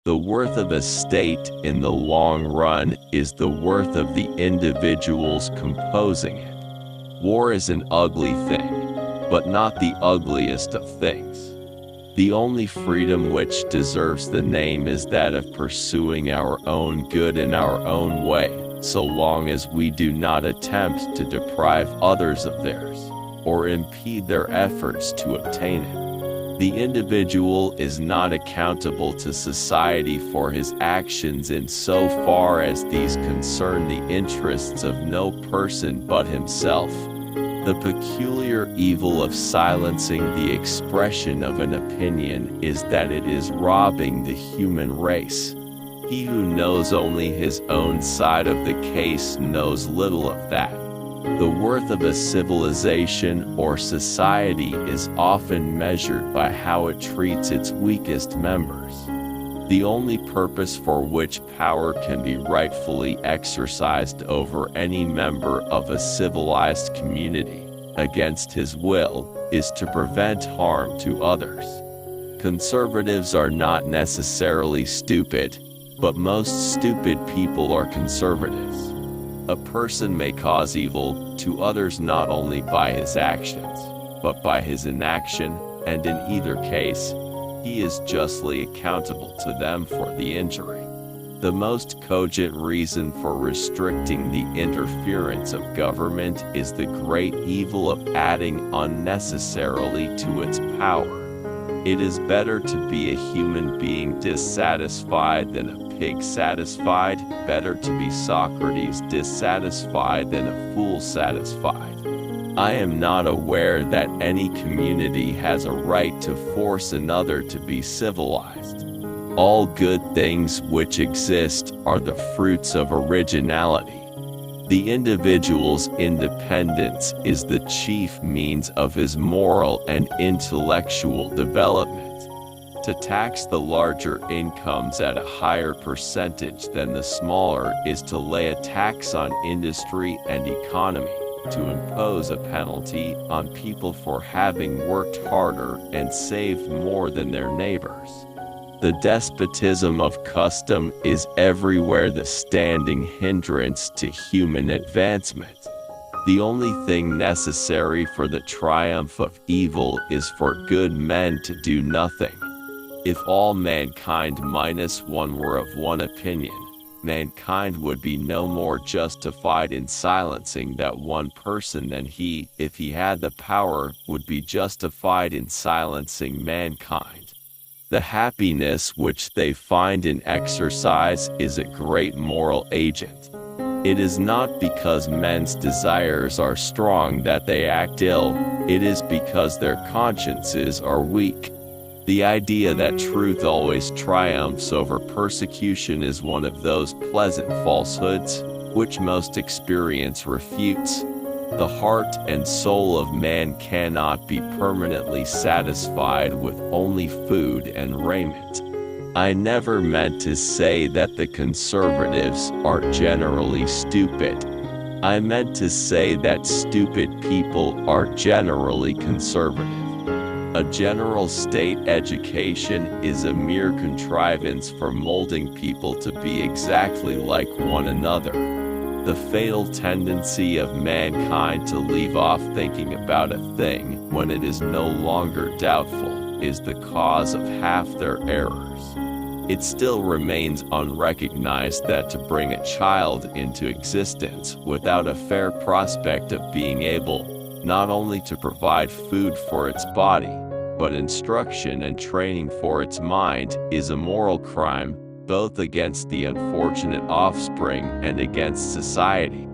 The worth of a state in the long run is the worth of the individuals composing it. War is an ugly thing, but not the ugliest of things. The only freedom which deserves the name is that of pursuing our own good in our own way, so long as we do not attempt to deprive others of theirs, or impede their efforts to obtain it. The individual is not accountable to society for his actions in so far as these concern the interests of no person but himself. The peculiar evil of silencing the expression of an opinion is that it is robbing the human race. He who knows only his own side of the case knows little of that. The worth of a civilization or society is often measured by how it treats its weakest members. The only purpose for which power can be rightfully exercised over any member of a civilized community, against his will, is to prevent harm to others. Conservatives are not necessarily stupid, but most stupid people are conservatives. A person may cause evil to others not only by his actions, but by his inaction, and in either case, he is justly accountable to them for the injury. The most cogent reason for restricting the interference of government is the great evil of adding unnecessarily to its power. It is better to be a human being dissatisfied than a pig satisfied, better to be Socrates dissatisfied than a fool satisfied. I am not aware that any community has a right to force another to be civilized. All good things which exist are the fruits of originality. The individual's independence is the chief means of his moral and intellectual development. To tax the larger incomes at a higher percentage than the smaller is to lay a tax on industry and economy, to impose a penalty on people for having worked harder and saved more than their neighbors. The despotism of custom is everywhere the standing hindrance to human advancement. The only thing necessary for the triumph of evil is for good men to do nothing. If all mankind minus one were of one opinion, mankind would be no more justified in silencing that one person than he, if he had the power, would be justified in silencing mankind. The happiness which they find in exercise is a great moral agent. It is not because men's desires are strong that they act ill, it is because their consciences are weak. The idea that truth always triumphs over persecution is one of those pleasant falsehoods, which most experience refutes. The heart and soul of man cannot be permanently satisfied with only food and raiment. I never meant to say that the conservatives are generally stupid. I meant to say that stupid people are generally conservative. A general state education is a mere contrivance for molding people to be exactly like one another. The fatal tendency of mankind to leave off thinking about a thing when it is no longer doubtful is the cause of half their errors. It still remains unrecognized that to bring a child into existence without a fair prospect of being able not only to provide food for its body, but instruction and training for its mind, is a moral crime, both against the unfortunate offspring and against society.